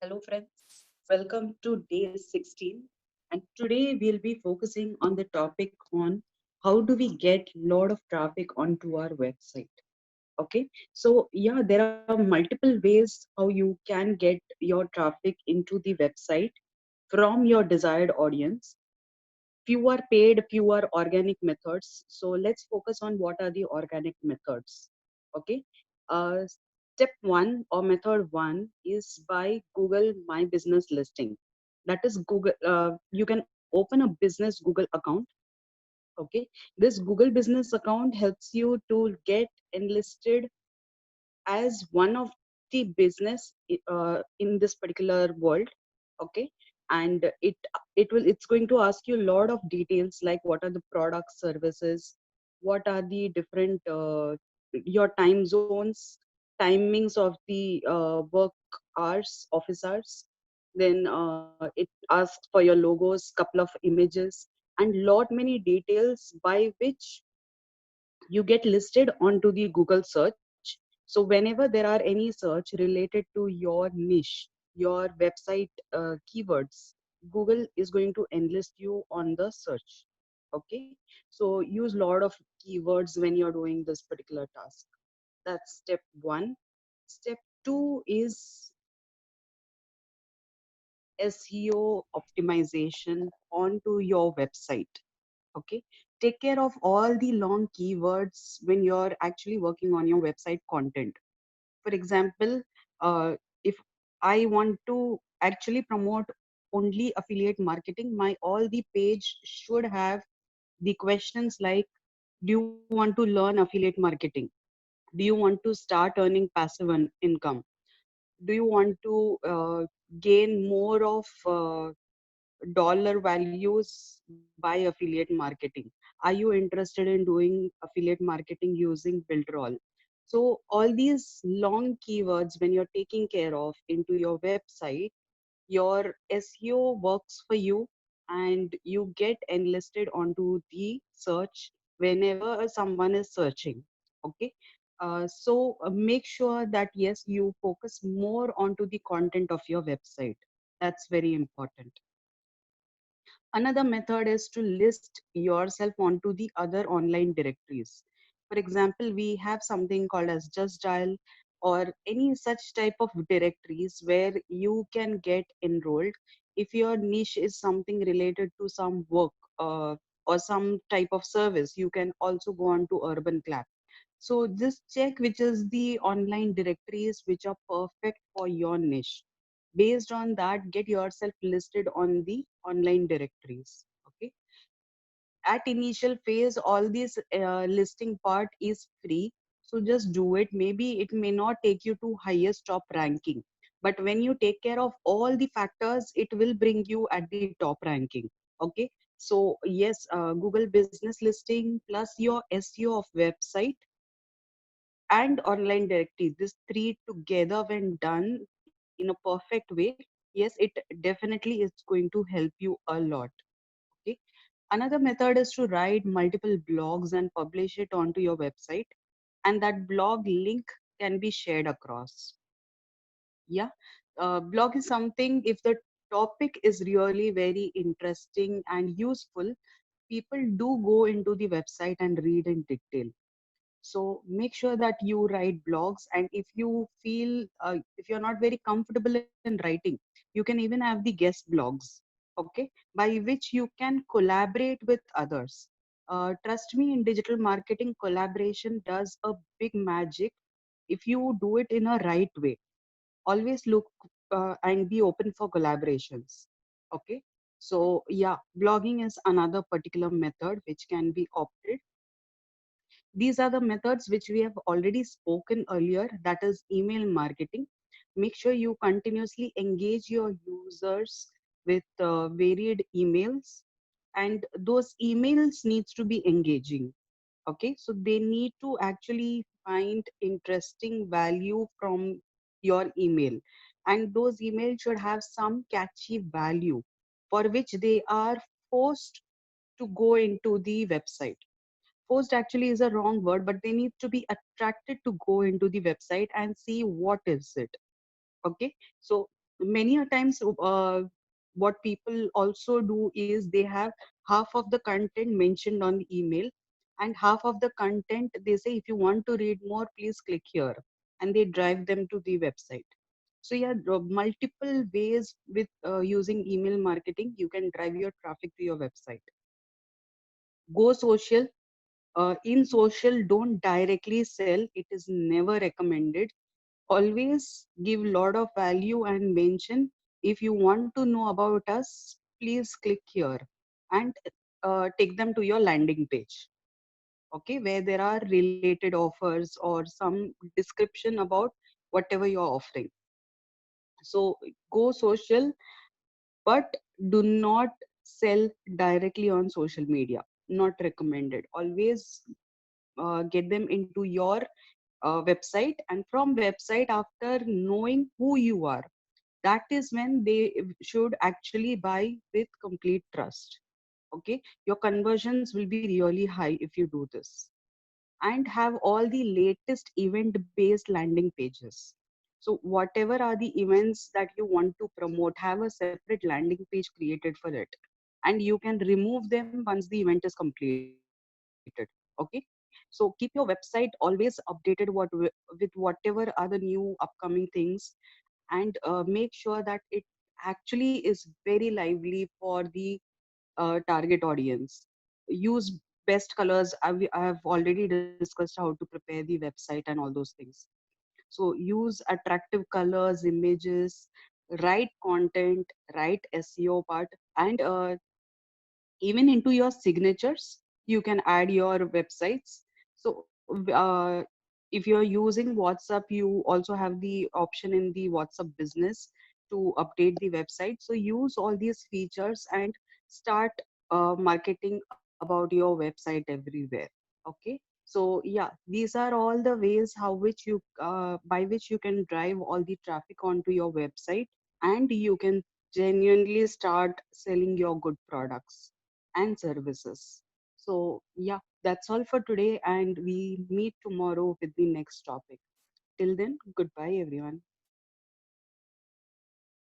Hello, friends. Welcome to day 16. And today we'll be focusing on the topic on how do we get lot of traffic onto our website. Okay. So yeah, there are multiple ways how you can get your traffic into the website from your desired audience. Few are paid, few are organic methods. So let's focus on what are the organic methods. Okay. Uh, Step one or method one is by Google My Business Listing. That is Google. You can open a business Google account. Okay. This Google business account helps you to get enlisted as one of the business in this particular world. Okay. And it's going to ask you a lot of details like what are the products, services, what are the different your time zones, timings of the work hours, office hours. Then it asks for your logos, couple of images, and lot many details by which you get listed onto the Google search. So whenever there are any search related to your niche, your website keywords, Google is going to enlist you on the search. Okay. So use lot of keywords when you're doing this particular task. That's step one. Step two is SEO optimization onto your website. Okay. Take care of all the long keywords when you're actually working on your website content. For example, if I want to actually promote only affiliate marketing, my all the page should have the questions like, do you want to learn affiliate marketing? Do you want to start earning passive income? Do you want to gain more of dollar values by affiliate marketing? Are you interested in doing affiliate marketing using Buildroll? So all these long keywords, when you're taking care of into your website, your SEO works for you and you get enlisted onto the search whenever someone is searching. Okay. Make sure that yes, you focus more onto the content of your website. That's very important. Another method is to list yourself onto the other online directories. For example, we have something called as Just Dial or any such type of directories where you can get enrolled if your niche is something related to some work or some type of service. You can also go on to Urban Clap. So just check which is the online directories which are perfect for your niche. Based on that, get yourself listed on the online directories. Okay. At initial phase, all this listing part is free. So just do it. Maybe it may not take you to highest top ranking, but when you take care of all the factors, it will bring you at the top ranking. Okay. So yes, Google business listing plus your SEO of website and online directory, these three together when done in a perfect way, yes, it definitely is going to help you a lot. Okay. Another method is to write multiple blogs and publish it onto your website, and that blog link can be shared across. Yeah. Blog is something, if the topic is really very interesting and useful, people do go into the website and read in detail. So make sure that you write blogs, and if you feel if you're not very comfortable in writing, you can even have the guest blogs. Okay. By which you can collaborate with others. Trust me, in digital marketing, collaboration does a big magic if you do it in a right way. Always look and be open for collaborations. Okay. So yeah, blogging is another particular method which can be opted. These are the methods which we have already spoken earlier, that is email marketing. Make sure you continuously engage your users with varied emails, and those emails needs to be engaging. Okay, so they need to actually find interesting value from your email, and those emails should have some catchy value for which they are forced to go into the website. Forced actually is a wrong word, but they need to be attracted to go into the website and see what is it. Okay. So many a times what people also do is they have half of the content mentioned on the email, and half of the content they say, if you want to read more, please click here, and they drive them to the website. So yeah, multiple ways with using email marketing you can drive your traffic to your website. Go social. In social, don't directly sell, it is never recommended. Always give lot of value and mention, if you want to know about us, please click here, and take them to your landing page, okay, where there are related offers or some description about whatever you're offering. So go social, but do not sell directly on social media, not recommended. Always get them into your website, and from website, after knowing who you are, that is when they should actually buy with complete trust. Okay, your conversions will be really high if you do this. And have all the latest event based landing pages. So whatever are the events that you want to promote, have a separate landing page created for it, and you can remove them once the event is completed. Okay, so keep your website always updated with whatever are the new upcoming things, and make sure that it actually is very lively for the target audience. Use best colors. I have already discussed how to prepare the website and all those things. So use attractive colors, images, write content, write SEO part, and even into your signatures you can add your websites. So if you're using WhatsApp, you also have the option in the WhatsApp business to update the website. So use all these features and start marketing about your website everywhere. Okay, so yeah, these are all the ways how which you by which you can drive all the traffic onto your website, and you can genuinely start selling your good products and services. So, yeah, that's all for today, and we meet tomorrow with the next topic. Till then, goodbye, everyone.